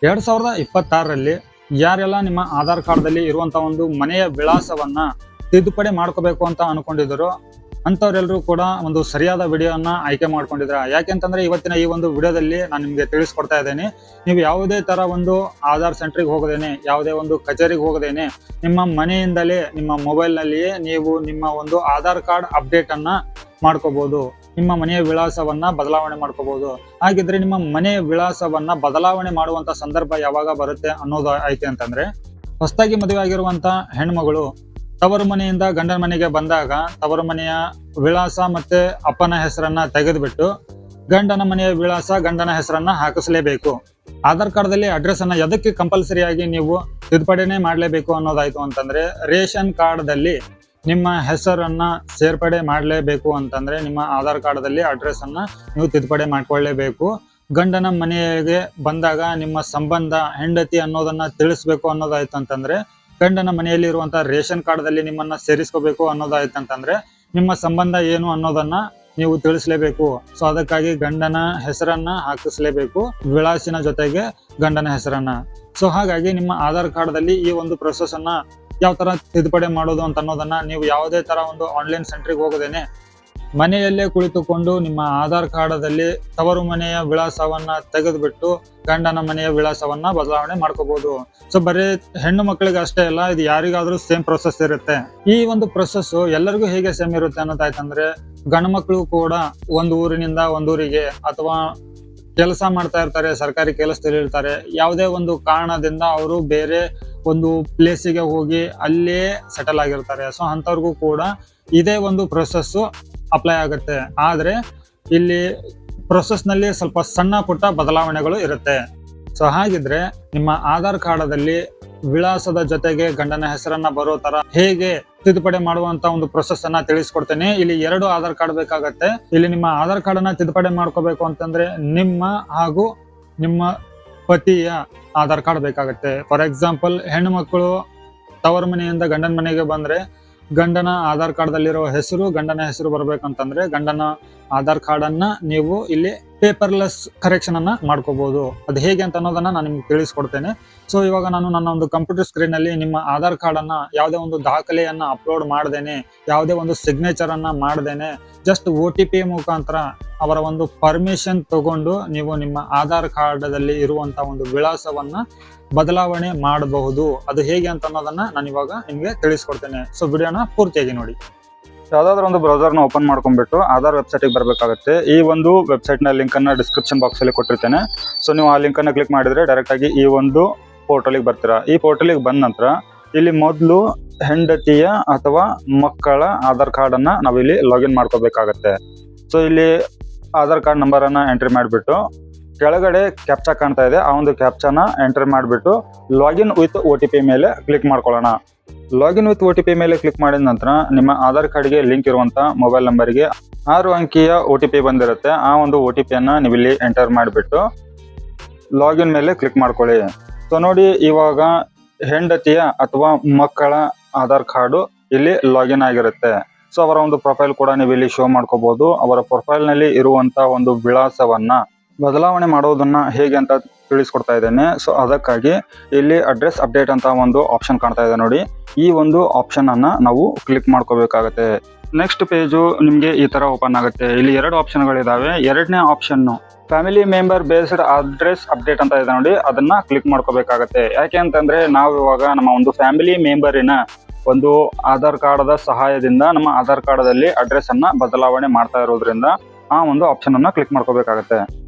2026ರಲ್ಲಿ ಯಾರೆಲ್ಲ ನಿಮ್ಮ ಆಧಾರ್ ಕಾರ್ಡ್ದಲ್ಲಿ ಇರುವಂತ ಒಂದು ಮನೆಯ ವಿಳಾಸವನ್ನ ತಿದ್ದುಪಡಿ ಮಾಡ್ಕೋಬೇಕು ಅಂತ ಅನ್ಕೊಂಡಿದ್ರು ಅಂತವ್ರೆಲ್ಲರೂ ಕೂಡ ಒಂದು ಸರಿಯಾದ ವಿಡಿಯೋನ ಆಯ್ಕೆ ಮಾಡ್ಕೊಂಡಿದ್ರ. ಯಾಕೆಂತಂದ್ರೆ ಇವತ್ತಿನ ಈ ಒಂದು ವಿಡಿಯೋದಲ್ಲಿ ನಾನು ನಿಮ್ಗೆ ತಿಳಿಸ್ಕೊಡ್ತಾ ಇದ್ದೇನೆ. ನೀವು ಯಾವುದೇ ತರ ಒಂದು ಆಧಾರ್ ಸೆಂಟ್ರಿಗೆ ಹೋಗದೇನೆ, ಯಾವುದೇ ಒಂದು ಕಚೇರಿಗೆ ಹೋಗದೇನೆ, ನಿಮ್ಮ ಮನೆಯಿಂದಲೇ ನಿಮ್ಮ ಮೊಬೈಲ್ ನಲ್ಲಿಯೇ ನೀವು ನಿಮ್ಮ ಒಂದು ಆಧಾರ್ ಕಾರ್ಡ್ ಅಪ್ಡೇಟ್ ಅನ್ನ ಮಾಡ್ಕೋಬಹುದು. ನಿಮ್ಮ ಮನೆಯ ವಿಳಾಸವನ್ನ ಬದಲಾವಣೆ ಮಾಡ್ಕೋಬಹುದು. ಹಾಗಿದ್ರೆ ನಿಮ್ಮ ಮನೆಯ ವಿಳಾಸವನ್ನ ಬದಲಾವಣೆ ಮಾಡುವಂತ ಸಂದರ್ಭ ಯಾವಾಗ ಬರುತ್ತೆ ಅನ್ನೋದು ಐತೆ ಅಂತಂದ್ರೆ, ಹೊಸದಾಗಿ ಮದುವೆ ಆಗಿರುವಂತ ಹೆಣ್ಮಗಳು ತವರು ಮನೆಯಿಂದ ಗಂಡನ ಮನೆಗೆ ಬಂದಾಗ ತವರು ಮನೆಯ ವಿಳಾಸ ಮತ್ತೆ ಅಪ್ಪನ ಹೆಸರನ್ನ ತೆಗೆದುಬಿಟ್ಟು ಗಂಡನ ಮನೆಯ ವಿಳಾಸ ಗಂಡನ ಹೆಸರನ್ನ ಹಾಕಿಸಲೇಬೇಕು. ಆಧಾರ್ ಕಾರ್ಡ್ದಲ್ಲಿ ಅಡ್ರೆಸ್ ಅನ್ನ ಎದಕ್ಕೆ ಕಂಪಲ್ಸರಿ ಆಗಿ ನೀವು ತಿದ್ದುಪಡಿನೇ ಮಾಡಲೇಬೇಕು ಅನ್ನೋದಾಯ್ತು ಅಂತಂದ್ರೆ, ರೇಷನ್ ಕಾರ್ಡ್ದಲ್ಲಿ ನಿಮ್ಮ ಹೆಸರನ್ನ ಸೇರ್ಪಡೆ ಮಾಡಲೇಬೇಕು ಅಂತಂದ್ರೆ ನಿಮ್ಮ ಆಧಾರ್ ಕಾರ್ಡ್ದಲ್ಲಿ ಅಡ್ರೆಸ್ ಅನ್ನ ನೀವು ತಿದ್ದುಪಡಿ ಮಾಡ್ಕೊಳ್ಳೇಬೇಕು. ಗಂಡನ ಮನೆಗೆ ಬಂದಾಗ ನಿಮ್ಮ ಸಂಬಂಧ ಹೆಂಡತಿ ಅನ್ನೋದನ್ನ ತಿಳಿಸ್ಬೇಕು ಅನ್ನೋದಾಯ್ತು ಅಂತಂದ್ರೆ, ಗಂಡನ ಮನೆಯಲ್ಲಿ ಇರುವಂತ ರೇಷನ್ ಕಾರ್ಡ್ದಲ್ಲಿ ನಿಮ್ಮನ್ನ ಸೇರಿಸ್ಕೋಬೇಕು ಅನ್ನೋದಾಯ್ತಂತಂದ್ರೆ ನಿಮ್ಮ ಸಂಬಂಧ ಏನು ಅನ್ನೋದನ್ನ ನೀವು ತಿಳಿಸ್ಲೇಬೇಕು. ಸೊ ಅದಕ್ಕಾಗಿ ಗಂಡನ ಹೆಸರನ್ನ ಹಾಕಿಸ್ಲೇಬೇಕು, ವಿಳಾಸಿನ ಜೊತೆಗೆ ಗಂಡನ ಹೆಸರನ್ನ. ಸೊ ಹಾಗಾಗಿ ನಿಮ್ಮ ಆಧಾರ್ ಕಾರ್ಡ್ದಲ್ಲಿ ಈ ಒಂದು ಪ್ರೊಸೆಸ್ ಅನ್ನ ಯಾವ ತರ ತಿದ್ದುಪಡಿ ಮಾಡೋದು ಅಂತ ಅನ್ನೋದನ್ನ ನೀವು ಯಾವುದೇ ತರ ಒಂದು ಆನ್ಲೈನ್ ಸೆಂಟ್ರಿಗೆ ಹೋಗದೇನೆ ಮನೆಯಲ್ಲೇ ಕುಳಿತುಕೊಂಡು ನಿಮ್ಮ ಆಧಾರ್ ಕಾರ್ಡದಲ್ಲಿ ತವರು ಮನೆಯ ವಿಳಾಸವನ್ನ ತೆಗೆದುಬಿಟ್ಟು ಗಂಡನ ಮನೆಯ ವಿಳಾಸವನ್ನ ಬದಲಾವಣೆ ಮಾಡ್ಕೋಬಹುದು. ಸೊ ಬರೀ ಹೆಣ್ಣು ಮಕ್ಕಳಿಗೆ ಅಷ್ಟೇ ಅಲ್ಲ, ಇದು ಯಾರಿಗಾದ್ರೂ ಸೇಮ್ ಪ್ರೊಸೆಸ್ ಇರುತ್ತೆ. ಈ ಒಂದು ಪ್ರೊಸೆಸ್ ಎಲ್ಲರಿಗೂ ಹೇಗೆ ಸೇಮ್ ಇರುತ್ತೆ ಅನ್ನೋದಾಯ್ತಂದ್ರೆ, ಗಂಡು ಮಕ್ಕಳು ಕೂಡ ಒಂದು ಊರಿನಿಂದ ಒಂದೂರಿಗೆ ಅಥವಾ ಕೆಲಸ ಮಾಡ್ತಾ ಇರ್ತಾರೆ, ಸರ್ಕಾರಿ ಕೆಲಸದಲ್ಲಿ ಇರ್ತಾರೆ, ಯಾವುದೇ ಒಂದು ಕಾರಣದಿಂದ ಅವರು ಬೇರೆ ಒಂದು ಪ್ಲೇಸಿಗೆ ಹೋಗಿ ಅಲ್ಲೇ ಸೆಟಲ್ ಆಗಿರ್ತಾರೆ. ಸೊ ಅಂತವ್ರಿಗೂ ಕೂಡ ಇದೇ ಒಂದು ಪ್ರೊಸೆಸ್ ಅಪ್ಲೈ ಆಗುತ್ತೆ. ಆದ್ರೆ ಇಲ್ಲಿ ಪ್ರೊಸೆಸ್ ನಲ್ಲಿ ಸ್ವಲ್ಪ ಸಣ್ಣ ಪುಟ್ಟ ಬದಲಾವಣೆಗಳು ಇರುತ್ತೆ. ಸೊ ಹಾಗಿದ್ರೆ ನಿಮ್ಮ ಆಧಾರ್ ಕಾರ್ಡದಲ್ಲಿ ವಿಳಾಸದ ಜೊತೆಗೆ ಗಂಡನ ಹೆಸರನ್ನ ಬರೋ ತರ ಹೇಗೆ ತಿದ್ದುಪಡಿ ಮಾಡುವಂತ ಒಂದು ಪ್ರೊಸೆಸ್ ಅನ್ನ ತಿಳಿಸ್ಕೊಡ್ತೇನೆ. ಇಲ್ಲಿ 2 ಆಧಾರ್ ಕಾರ್ಡ್ ಬೇಕಾಗತ್ತೆ. ಇಲ್ಲಿ ನಿಮ್ಮ ಆಧಾರ್ ಕಾರ್ಡ್ ಅನ್ನ ತಿದ್ದುಪಡಿ ಮಾಡ್ಕೋಬೇಕು ಅಂತಂದ್ರೆ ನಿಮ್ಮ ಹಾಗೂ ನಿಮ್ಮ ಪತಿಯ ಆಧಾರ್ ಕಾರ್ಡ್ ಬೇಕಾಗತ್ತೆ. ಫಾರ್ ಎಕ್ಸಾಂಪಲ್, ಹೆಣ್ಣು ಮಕ್ಕಳು ತವರ ಮನೆಯಿಂದ ಗಂಡನ ಮನೆಗೆ ಬಂದ್ರೆ ಗಂಡನ ಆಧಾರ್ ಕಾರ್ಡ್ದಲ್ಲಿರೋ ಹೆಸರು ಗಂಡನ ಹೆಸರು ಬರ್ಬೇಕಂತಂದ್ರೆ ಗಂಡನ ಆಧಾರ್ ಕಾರ್ಡ್ ಅನ್ನ ನೀವು ಇಲ್ಲಿ ಪೇಪರ್ಲೆಸ್ ಕರೆಕ್ಷನ್ ಅನ್ನ ಮಾಡ್ಕೋಬಹುದು. ಅದು ಹೇಗೆ ಅಂತ ಅನ್ನೋದನ್ನ ನಾನು ನಿಮ್ಗೆ ತಿಳಿಸ್ಕೊಡ್ತೇನೆ. ಸೊ ಇವಾಗ ನಾನು ನನ್ನ ಒಂದು ಕಂಪ್ಯೂಟರ್ ಸ್ಕ್ರೀನ್ ಅಲ್ಲಿ ನಿಮ್ಮ ಆಧಾರ್ ಕಾರ್ಡ್ ಅನ್ನ ಯಾವುದೇ ಒಂದು ದಾಖಲೆಯನ್ನ ಅಪ್ಲೋಡ್ ಮಾಡ್ದೇನೆ, ಯಾವುದೇ ಒಂದು ಸಿಗ್ನೇಚರ್ ಅನ್ನ ಮಾಡ್ದೇನೆ, ಜಸ್ಟ್ OTP ಮುಖಾಂತರ ಅವರ ಒಂದು ಪರ್ಮಿಷನ್ ತಗೊಂಡು ನೀವು ನಿಮ್ಮ ಆಧಾರ್ ಕಾರ್ಡ್ದಲ್ಲಿ ಇರುವಂತ ಒಂದು ವಿಳಾಸವನ್ನ ಬದಲಾವಣೆ ಮಾಡಬಹುದು. ಅದು ಹೇಗೆ ಅಂತ ಅನ್ನೋದನ್ನ ನಾನು ಇವಾಗ ನಿಮ್ಗೆ ತಿಳಿಸ್ಕೊಡ್ತೇನೆ. ಸೊ ವಿಡಿಯೋನ ಪೂರ್ತಿಯಾಗಿ ನೋಡಿ. ಯಾವ್ದಾದ್ರು ಒಂದು ಬ್ರೌಸರ್ನ ಓಪನ್ ಮಾಡ್ಕೊಂಡ್ಬಿಟ್ಟು ಆಧಾರ್ ವೆಬ್ಸೈಟ್ಗೆ ಬರಬೇಕಾಗುತ್ತೆ. ಈ ಒಂದು ವೆಬ್ಸೈಟ್ನ ಲಿಂಕ್ ಅನ್ನ ಡಿಸ್ಕ್ರಿಪ್ಷನ್ ಬಾಕ್ಸ್ ಅಲ್ಲಿ ಕೊಟ್ಟಿರ್ತೇನೆ. ಸೊ ನೀವು ಆ ಲಿಂಕ್ ಅನ್ನ ಕ್ಲಿಕ್ ಮಾಡಿದ್ರೆ ಡೈರೆಕ್ಟ್ ಆಗಿ ಈ ಒಂದು ಪೋರ್ಟಲ್ಗೆ ಬರ್ತೀರಾ. ಈ ಪೋರ್ಟಲ್ಗೆ ಬಂದ ನಂತರ ಇಲ್ಲಿ ಮೊದಲು ಹೆಂಡತಿಯ ಅಥವಾ ಮಕ್ಕಳ ಆಧಾರ್ ಕಾರ್ಡ್ ಅನ್ನ ನಾವಿಲ್ಲಿ ಲಾಗಿನ್ ಮಾಡ್ಕೋಬೇಕಾಗತ್ತೆ. ಸೊ ಇಲ್ಲಿ ಆಧಾರ್ ಕಾರ್ಡ್ ನಂಬರ್ ಅನ್ನ ಎಂಟ್ರಿ ಮಾಡಿಬಿಟ್ಟು ಕೆಳಗಡೆ ಕ್ಯಾಪ್ಚಾ ಕಾಣ್ತಾ ಇದೆ, ಆ ಒಂದು ಕ್ಯಾಪ್ಚಾನ ಎಂಟ್ರಿ ಮಾಡಿಬಿಟ್ಟು ಲಾಗಿನ್ ವಿತ್ OTP ಮೇಲೆ ಕ್ಲಿಕ್ ಮಾಡ್ಕೊಳ್ಳೋಣ. ಲಾಗಿನ್ ವಿತ್ OTP ಮೇಲೆ ಕ್ಲಿಕ್ ಮಾಡಿದ ನಂತರ ನಿಮ್ಮ ಆಧಾರ್ ಕಾರ್ಡ್ಗೆ ಲಿಂಕ್ ಇರುವಂತ ಮೊಬೈಲ್ ನಂಬರ್ಗೆ 6 ಅಂಕಿಯ OTP ಬಂದಿರುತ್ತೆ. ಆ ಒಂದು OTP ಅನ್ನ ನೀವು ಇಲ್ಲಿ ಎಂಟರ್ ಮಾಡಿಬಿಟ್ಟು ಲಾಗಿನ್ ಮೇಲೆ ಕ್ಲಿಕ್ ಮಾಡ್ಕೊಳ್ಳಿ. ಸೊ ನೋಡಿ, ಇವಾಗ ಹೆಂಡತಿಯ ಅಥವಾ ಮಕ್ಕಳ ಆಧಾರ್ ಕಾರ್ಡು ಇಲ್ಲಿ ಲಾಗಿನ್ ಆಗಿರುತ್ತೆ. ಸೊ ಅವರ ಒಂದು ಪ್ರೊಫೈಲ್ ಕೂಡ ನೀವು ಇಲ್ಲಿ ಶೋ ಮಾಡ್ಕೋಬಹುದು. ಅವರ ಪ್ರೊಫೈಲ್ ನಲ್ಲಿ ಇರುವಂತ ಒಂದು ವಿಳಾಸವನ್ನ ಬದಲಾವಣೆ ಮಾಡೋದನ್ನ ಹೇಗೆ ಅಂತ ತಿಳಿಸ್ಕೊಡ್ತಾ ಇದ್ದೇನೆ. ಸೊ ಅದಕ್ಕಾಗಿ ಇಲ್ಲಿ ಅಡ್ರೆಸ್ ಅಪ್ಡೇಟ್ ಅಂತ ಒಂದು ಆಪ್ಷನ್ ಕಾಣ್ತಾ ಇದೆ ನೋಡಿ, ಈ ಒಂದು ಆಪ್ಷನ್ ಅನ್ನ ನಾವು ಕ್ಲಿಕ್ ಮಾಡ್ಕೋಬೇಕಾಗತ್ತೆ. ನೆಕ್ಸ್ಟ್ ಪೇಜು ನಿಮ್ಗೆ ಈ ತರ ಓಪನ್ ಆಗುತ್ತೆ. ಇಲ್ಲಿ 2 ಆಪ್ಷನ್ಗಳಿದಾವೆ. 2ನೇ option family member based address update ಅಂತ ಇದೆ ನೋಡಿ, ಅದನ್ನ ಕ್ಲಿಕ್ ಮಾಡ್ಕೋಬೇಕಾಗತ್ತೆ. ಯಾಕೆ ಅಂತಂದ್ರೆ ನಾವು ಇವಾಗ ನಮ್ಮ ಒಂದು ಫ್ಯಾಮಿಲಿ ಮೆಂಬರಿನ ಒಂದು ಆಧಾರ್ ಕಾರ್ಡ್ ಸಹಾಯದಿಂದ ನಮ್ಮ ಆಧಾರ್ ಕಾರ್ಡ್ದಲ್ಲಿ ಅಡ್ರೆಸ್ ಅನ್ನ ಬದಲಾವಣೆ ಮಾಡ್ತಾ ಇರೋದ್ರಿಂದ ಆ ಒಂದು ಆಪ್ಷನ್ ಅನ್ನ ಕ್ಲಿಕ್ ಮಾಡ್ಕೋಬೇಕಾಗತ್ತೆ.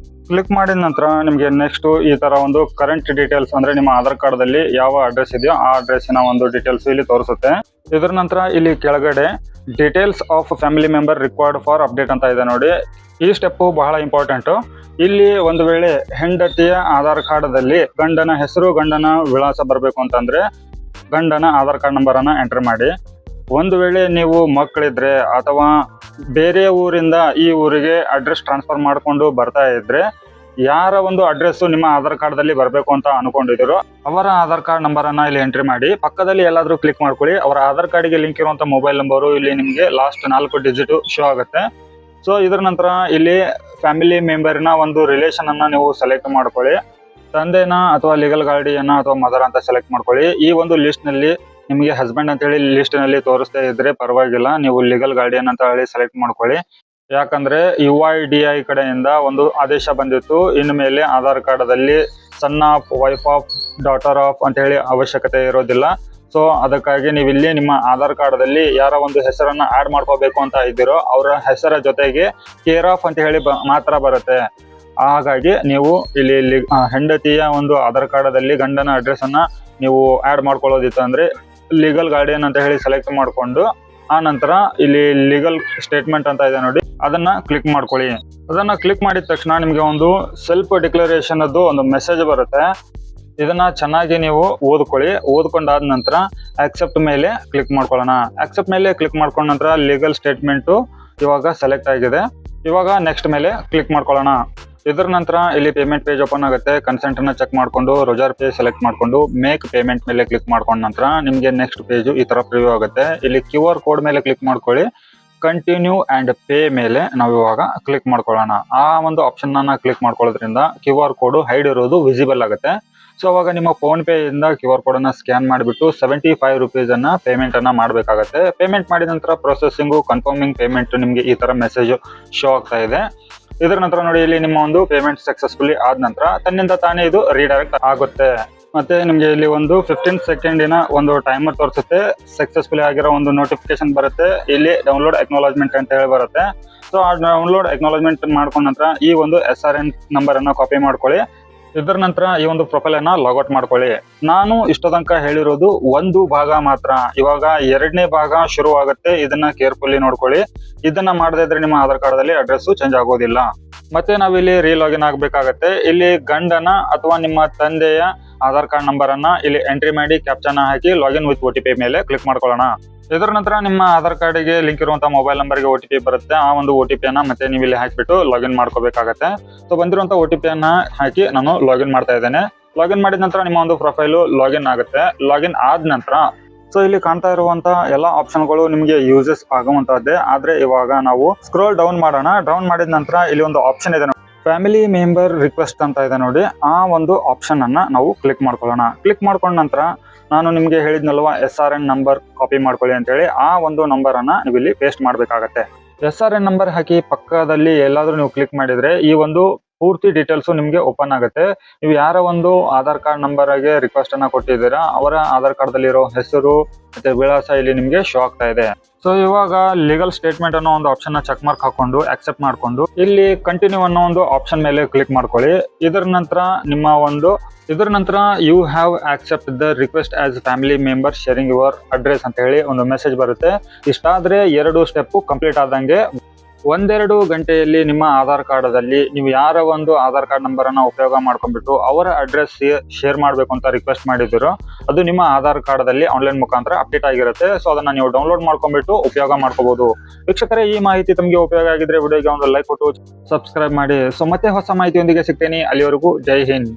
ಕ್ಲಿಕ್ ಮಾಡಿದ ನಂತರ ನಿಮಗೆ ನೆಕ್ಸ್ಟ್ ಈ ತರ ಒಂದು ಕರೆಂಟ್ ಡೀಟೇಲ್ಸ್ ಅಂದ್ರೆ ನಿಮ್ಮ ಆಧಾರ್ ಕಾರ್ಡ್ದಲ್ಲಿ ಯಾವ ಅಡ್ರೆಸ್ ಇದೆಯೋ ಆ ಅಡ್ರೆಸ್ಸಿನ ಒಂದು ಡೀಟೇಲ್ಸ್ ಇಲ್ಲಿ ತೋರಿಸುತ್ತೆ. ಇದರ ನಂತರ ಇಲ್ಲಿ ಕೆಳಗಡೆ details of family member required for update ಅಂತ ಇದೆ ನೋಡಿ. ಈ ಸ್ಟೆಪ್ ಬಹಳ ಇಂಪಾರ್ಟೆಂಟ್. ಇಲ್ಲಿ ಒಂದು ವೇಳೆ ಹೆಂಡತಿಯ ಆಧಾರ್ ಕಾರ್ಡ್ದಲ್ಲಿ ಗಂಡನ ಹೆಸರು ಗಂಡನ ವಿಳಾಸ ಬರಬೇಕು ಅಂತಂದ್ರೆ ಗಂಡನ ಆಧಾರ್ ಕಾರ್ಡ್ ನಂಬರ್ ಅನ್ನ ಎಂಟರ್ ಮಾಡಿ. ಒಂದು ವೇಳೆ ನೀವು ಮಕ್ಕಳಿದ್ರೆ ಅಥವಾ ಬೇರೆ ಊರಿಂದ ಈ ಊರಿಗೆ ಅಡ್ರೆಸ್ ಟ್ರಾನ್ಸ್ಫರ್ ಮಾಡ್ಕೊಂಡು ಬರ್ತಾ ಇದ್ರೆ ಯಾರ ಒಂದು ಅಡ್ರೆಸ್ ನಿಮ್ಮ ಆಧಾರ್ ಕಾರ್ಡ್ದಲ್ಲಿ ಬರಬೇಕು ಅಂತ ಅನ್ಕೊಂಡಿದ್ದೀರೋ ಅವರ ಆಧಾರ್ ಕಾರ್ಡ್ ನಂಬರ್ ಅನ್ನ ಇಲ್ಲಿ ಎಂಟ್ರಿ ಮಾಡಿ ಪಕ್ಕದಲ್ಲಿ ಎಲ್ಲಾದ್ರೂ ಕ್ಲಿಕ್ ಮಾಡ್ಕೊಳ್ಳಿ. ಅವರ ಆಧಾರ್ ಕಾರ್ಡ್ಗೆ ಲಿಂಕ್ ಇರುವಂತ ಮೊಬೈಲ್ ನಂಬರು ಇಲ್ಲಿ ನಿಮಗೆ ಲಾಸ್ಟ್ 4 ಡಿಜಿಟ್ ಶೋ ಆಗುತ್ತೆ. ಸೊ ಇದರ ನಂತರ ಇಲ್ಲಿ ಫ್ಯಾಮಿಲಿ ಮೆಂಬರ್ನ ಒಂದು ರಿಲೇಷನ್ ಅನ್ನ ನೀವು ಸೆಲೆಕ್ಟ್ ಮಾಡ್ಕೊಳ್ಳಿ. ತಂದೆನ ಅಥವಾ ಲೀಗಲ್ ಗಾರ್ಡಿಯನ್ನ ಅಥವಾ ಮದರ್ ಅಂತ ಸೆಲೆಕ್ಟ್ ಮಾಡ್ಕೊಳ್ಳಿ. ಈ ಒಂದು ಲಿಸ್ಟ್ ನಲ್ಲಿ ನಿಮಗೆ ಹಸ್ಬೆಂಡ್ ಅಂತ ಹೇಳಿ ಲಿಸ್ಟ್ ನಲ್ಲಿ ತೋರಿಸ್ತಾ ಇದ್ರೆ ಪರವಾಗಿಲ್ಲ, ನೀವು ಲೀಗಲ್ ಗಾರ್ಡಿಯನ್ ಅಂತ ಹೇಳಿ ಸೆಲೆಕ್ಟ್ ಮಾಡ್ಕೊಳ್ಳಿ. ಯಾಕಂದ್ರೆ UIDAI ಕಡೆಯಿಂದ ಒಂದು ಆದೇಶ ಬಂದಿತ್ತು, ಇನ್ನು ಮೇಲೆ ಆಧಾರ್ ಕಾರ್ಡದಲ್ಲಿ son of, wife of, daughter of ಅಂತ ಹೇಳಿ ಅವಶ್ಯಕತೆ ಇರೋದಿಲ್ಲ. ಸೊ ಅದಕ್ಕಾಗಿ ನೀವು ಇಲ್ಲಿ ನಿಮ್ಮ ಆಧಾರ್ ಕಾರ್ಡದಲ್ಲಿ ಯಾರ ಒಂದು ಹೆಸರನ್ನ ಆಡ್ ಮಾಡ್ಕೋಬೇಕು ಅಂತ ಇದ್ದೀರೋ ಅವರ ಹೆಸರ ಜೊತೆಗೆ ಕೇರ್ ಆಫ್ ಅಂತ ಹೇಳಿ ಮಾತ್ರ ಬರುತ್ತೆ. ಹಾಗಾಗಿ ನೀವು ಇಲ್ಲಿ ಹೆಂಡತಿಯ ಒಂದು ಆಧಾರ್ ಕಾರ್ಡದಲ್ಲಿ ಗಂಡನ ಅಡ್ರೆಸ್ ಅನ್ನ ನೀವು ಆಡ್ ಮಾಡ್ಕೊಳ್ಳೋದಿತ್ತು ಅಂದ್ರೆ ಲೀಗಲ್ ಗಾರ್ಡಿಯನ್ ಅಂತ ಹೇಳಿ ಸೆಲೆಕ್ಟ್ ಮಾಡ್ಕೊಂಡು ಆ ನಂತರ ಇಲ್ಲಿ ಲೀಗಲ್ ಸ್ಟೇಟ್ಮೆಂಟ್ ಅಂತ ಇದೆ ನೋಡಿ, ಅದನ್ನ ಕ್ಲಿಕ್ ಮಾಡ್ಕೊಳ್ಳಿ. ಅದನ್ನ ಕ್ಲಿಕ್ ಮಾಡಿದ ತಕ್ಷಣ ನಿಮ್ಗೆ ಒಂದು ಸೆಲ್ಫ್ ಡಿಕ್ಲರೇಷನ್ ಅದು ಒಂದು ಮೆಸೇಜ್ ಬರುತ್ತೆ. ಇದನ್ನ ಚೆನ್ನಾಗಿ ನೀವು ಓದ್ಕೊಳ್ಳಿ. ಓದ್ಕೊಂಡಾದ ನಂತರ ಆಕ್ಸೆಪ್ಟ್ ಮೇಲೆ ಕ್ಲಿಕ್ ಮಾಡ್ಕೊಳ್ಳೋಣ. ಆಕ್ಸೆಪ್ಟ್ ಮೇಲೆ ಕ್ಲಿಕ್ ಮಾಡ್ಕೊಂಡ ನಂತರ ಲೀಗಲ್ ಸ್ಟೇಟ್ಮೆಂಟು ಇವಾಗ ಸೆಲೆಕ್ಟ್ ಆಗಿದೆ. ಇವಾಗ ನೆಕ್ಸ್ಟ್ ಮೇಲೆ ಕ್ಲಿಕ್ ಮಾಡ್ಕೊಳ್ಳೋಣ. ಇದರ ನಂತರ ಇಲ್ಲಿ ಪೇಮೆಂಟ್ ಪೇಜ್ ಓಪನ್ ಆಗುತ್ತೆ. ಕನ್ಸೆಂಟ್ ಅನ್ನ ಚೆಕ್ ಮಾಡ್ಕೊಂಡು ರೋಜರ್ ಪೇ ಸೆಲೆಕ್ಟ್ ಮಾಡ್ಕೊಂಡು ಮೇಕ್ ಪೇಮೆಂಟ್ ಮೇಲೆ ಕ್ಲಿಕ್ ಮಾಡ್ಕೊಂಡ ನಂತರ ನಿಮಗೆ ನೆಕ್ಸ್ಟ್ ಪೇಜ್ ಈ ತರ ಪ್ರಿವ್ಯೂ ಆಗುತ್ತೆ. ಇಲ್ಲಿ QR ಕೋಡ್ ಮೇಲೆ ಕ್ಲಿಕ್ ಮಾಡ್ಕೊಳ್ಳಿ. ಕಂಟಿನ್ಯೂ ಅಂಡ್ ಪೇ ಮೇಲೆ ನಾವು ಇವಾಗ ಕ್ಲಿಕ್ ಮಾಡ್ಕೊಳ್ಳೋಣ. ಆ ಒಂದು ಆಪ್ಷನ್ ಅನ್ನ ಕ್ಲಿಕ್ ಮಾಡ್ಕೊಳ್ಳೋದ್ರಿಂದ QR ಕೋಡ್ ಹೈಡ್ ಇರೋದು ವಿಸಿಬಲ್ ಆಗುತ್ತೆ. ಸೊ ಅವಾಗ ನಿಮ್ಮ ಫೋನ್ ಪೇ ಇಂದ QR ಕೋಡ್ ಅನ್ನ ಸ್ಕ್ಯಾನ್ ಮಾಡಿಬಿಟ್ಟು 75 ರುಪೀಸ್ ಅನ್ನ ಪೇಮೆಂಟ್ ಅನ್ನ ಮಾಡಬೇಕಾಗುತ್ತೆ. ಪೇಮೆಂಟ್ ಮಾಡಿದ ನಂತರ ಪ್ರೊಸೆಸಿಂಗು ಕನ್ಫರ್ಮಿಂಗ್ ಪೇಮೆಂಟ್ ನಿಮಗೆ ಈ ತರ ಮೆಸೇಜ್ ಶೋ ಆಗ್ತಾ ಇದೆ. ಇದರ ನಂತರ ನೋಡಿ ಇಲ್ಲಿ ನಿಮ್ಮ ಒಂದು ಪೇಮೆಂಟ್ ಸಕ್ಸಸ್ಫುಲಿ ಆದ ನಂತರ ತನ್ನಿಂದ ತಾನೇ ಇದು ರೀಡೈರೆಕ್ಟ್ ಆಗುತ್ತೆ. ಮತ್ತೆ ನಿಮಗೆ ಇಲ್ಲಿ ಒಂದು 15 ಸೆಕೆಂಡಿನ ಒಂದು ಟೈಮರ್ ತೋರಿಸುತ್ತೆ. ಸಕ್ಸಸ್ಫುಲಿ ಆಗಿರೋ ಒಂದು ನೋಟಿಫಿಕೇಶನ್ ಬರುತ್ತೆ. ಇಲ್ಲಿ ಡೌನ್ಲೋಡ್ ಅಕ್ನಾಲಜ್ಮೆಂಟ್ ಅಂತ ಹೇಳಿ ಬರುತ್ತೆ. ಸೊ ಆ ಡೌನ್ಲೋಡ್ ಅಕ್ನಾಲಜ್ಮೆಂಟ್ ಮಾಡ್ಕೊಂಡ ನಂತರ ಈ ಒಂದು SRN ನಂಬರ್ ಅನ್ನ ಕಾಪಿ ಮಾಡ್ಕೊಳ್ಳಿ. ಇದರ ನಂತರ ಈ ಒಂದು ಪ್ರೊಫೈಲ್ ಅನ್ನ ಲಾಗೌಟ್ ಮಾಡ್ಕೊಳ್ಳಿ. ನಾನು ಇಷ್ಟ ತನಕ ಹೇಳಿರೋದು ಒಂದು ಭಾಗ ಮಾತ್ರ. ಇವಾಗ ಎರಡನೇ ಭಾಗ ಶುರು ಆಗುತ್ತೆ. ಇದನ್ನ ಕೇರ್ಫುಲ್ಲಿ ನೋಡ್ಕೊಳ್ಳಿ. ಇದನ್ನ ಮಾಡದೇ ಇದ್ರೆ ನಿಮ್ಮ ಆಧಾರ್ ಕಾರ್ಡಲ್ಲಿ ಅಡ್ರೆಸ್ ಚೇಂಜ್ ಆಗೋದಿಲ್ಲ. ಮತ್ತೆ ನಾವಿಲ್ಲಿ ರೀಲಾಗಿನ್ ಆಗ್ಬೇಕಾಗತ್ತೆ. ಇಲ್ಲಿ ಗಂಡನ ಅಥವಾ ನಿಮ್ಮ ತಂದೆಯ ಆಧಾರ್ ಕಾರ್ಡ್ ನಂಬರ್ ಅನ್ನ ಇಲ್ಲಿ ಎಂಟ್ರಿ ಮಾಡಿ ಕ್ಯಾಪ್ಚನ ಹಾಕಿ ಲಾಗಿನ್ ವಿತ್ OTP ಮೇಲೆ ಕ್ಲಿಕ್ ಮಾಡ್ಕೊಳ್ಳೋಣ. ಇದರ ನಂತರ ನಿಮ್ಮ ಆಧಾರ್ ಕಾರ್ಡಿಗೆ ಲಿಂಕ್ ಇರುವಂತಹ ಮೊಬೈಲ್ ನಂಬರ್ಗೆ OTP ಬರುತ್ತೆ. ಆ ಒಂದು OTP ಅನ್ನ ಮತ್ತೆ ನೀವು ಇಲ್ಲಿ ಹಾಕಿಬಿಟ್ಟು ಲಾಗಿನ್ ಮಾಡ್ಕೋಬೇಕಾಗತ್ತೆ. ಸೊ ಬಂದಿರುವಂತಹ OTP ಅನ್ನ ಹಾಕಿ ನಾನು ಲಾಗಿನ್ ಮಾಡ್ತಾ ಇದ್ದೇನೆ. ಲಾಗಿನ್ ಮಾಡಿದ ನಂತರ ನಿಮ್ಮ ಒಂದು ಪ್ರೊಫೈಲು ಲಾಗಿನ್ ಆಗುತ್ತೆ. ಲಾಗಿನ್ ಆದ ನಂತರ ಸೊ ಇಲ್ಲಿ ಕಾಣ್ತಾ ಇರುವಂತಹ ಎಲ್ಲಾ ಆಪ್ಷನ್ಗಳು ನಿಮಗೆ ಯೂಸಸ್ ಆಗುವಂತಹದ್ದೇ. ಆದ್ರೆ ಇವಾಗ ನಾವು ಸ್ಕ್ರೋಲ್ ಡೌನ್ ಮಾಡೋಣ. ಡೌನ್ ಮಾಡಿದ ನಂತರ ಇಲ್ಲಿ ಒಂದು ಆಪ್ಷನ್ ಇದೆ, ಫ್ಯಾಮಿಲಿ ಮೆಂಬರ್ ರಿಕ್ವೆಸ್ಟ್ ಅಂತ ಇದೆ ನೋಡಿ. ಆ ಒಂದು ಆಪ್ಷನ್ ಅನ್ನ ನಾವು ಕ್ಲಿಕ್ ಮಾಡ್ಕೊಳ್ಳೋಣ. ಕ್ಲಿಕ್ ಮಾಡ್ಕೊಂಡ ನಂತರ ನಾನು ನಿಮ್ಗೆ ಹೇಳಿದ್ನಲ್ವಾ SRN ನಂಬರ್ ಕಾಪಿ ಮಾಡ್ಕೊಳ್ಳಿ ಅಂತ ಹೇಳಿ, ಆ ಒಂದು ನಂಬರ್ ಅನ್ನ ನೀವು ಇಲ್ಲಿ ಪೇಸ್ಟ್ ಮಾಡ್ಬೇಕಾಗತ್ತೆ. SRN ನಂಬರ್ ಹಾಕಿ ಪಕ್ಕದಲ್ಲಿ ಎಲ್ಲಾದ್ರೂ ನೀವು ಕ್ಲಿಕ್ ಮಾಡಿದ್ರೆ ಈ ಒಂದು ಪೂರ್ತಿ ಡೀಟೇಲ್ಸ್ ನಿಮ್ಗೆ ಓಪನ್ ಆಗುತ್ತೆ. ನೀವು ಯಾರ ಒಂದು ಆಧಾರ್ ಕಾರ್ಡ್ ನಂಬರ್ ಗೆ ರಿಕ್ವೆಸ್ಟ್ ಅನ್ನ ಕೊಟ್ಟಿದ್ದೀರಾ ಅವರ ಆಧಾರ್ ಕಾರ್ಡ್ ದಲ್ಲಿ ಇರೋ ಹೆಸರು ಮತ್ತೆ ವಿಳಾಸ ಇಲ್ಲಿ ನಿಮ್ಗೆ ಶೋ ಆಗ್ತಾ ಇದೆ. ಸೊ ಇವಾಗ ಲೀಗಲ್ ಸ್ಟೇಟ್ಮೆಂಟ್ ಅನ್ನೋ ಒಂದು ಆಪ್ಷನ್ ನ ಚೆಕ್ ಮಾರ್ಕ್ ಹಾಕೊಂಡು ಆಕ್ಸೆಪ್ಟ್ ಮಾಡ್ಕೊಂಡು ಇಲ್ಲಿ ಕಂಟಿನ್ಯೂ ಅನ್ನೋ ಒಂದು ಆಪ್ಷನ್ ಮೇಲೆ ಕ್ಲಿಕ್ ಮಾಡ್ಕೊಳ್ಳಿ. ಇದರ ನಂತರ you have accept the request as family member sharing your address ಅಂತ ಹೇಳಿ ಒಂದು ಮೆಸೇಜ್ ಬರುತ್ತೆ. ಇಷ್ಟಾದ್ರೆ 2 ಸ್ಟೆಪ್ ಕಂಪ್ಲೀಟ್ ಆದಂಗೆ. 1-2 ಗಂಟೆಯಲ್ಲಿ ನಿಮ್ಮ ಆಧಾರ್ ಕಾರ್ಡದಲ್ಲಿ ನೀವು ಯಾರ ಒಂದು ಆಧಾರ್ ಕಾರ್ಡ್ ನಂಬರ್ ಅನ್ನ ಉಪಯೋಗ ಮಾಡ್ಕೊಂಡ್ಬಿಟ್ಟು ಅವರ ಅಡ್ರೆಸ್ ಶೇರ್ ಮಾಡಬೇಕು ಅಂತ ರಿಕ್ವೆಸ್ಟ್ ಮಾಡಿದಿರೋ ಅದು ನಿಮ್ಮ ಆಧಾರ್ ಕಾರ್ಡದಲ್ಲಿ ಆನ್ಲೈನ್ ಮುಖಾಂತರ ಅಪ್ಡೇಟ್ ಆಗಿರುತ್ತೆ. ಸೊ ಅದನ್ನ ನೀವು ಡೌನ್ಲೋಡ್ ಮಾಡ್ಕೊಂಡ್ಬಿಟ್ಟು ಉಪಯೋಗ ಮಾಡ್ಕೋಬಹುದು. ವೀಕ್ಷಕರೇ, ಈ ಮಾಹಿತಿ ತಮಗೆ ಉಪಯೋಗ ಆಗಿದ್ರೆ ವಿಡಿಯೋಗೆ ಒಂದು ಲೈಕ್ ಕೊಟ್ಟು ಸಬ್ಸ್ಕ್ರೈಬ್ ಮಾಡಿ. ಸೊ ಮತ್ತೆ ಹೊಸ ಮಾಹಿತಿಯೊಂದಿಗೆ ಸಿಗ್ತೇನೆ. ಅಲ್ಲಿವರೆಗೂ ಜೈ ಹಿಂದ್.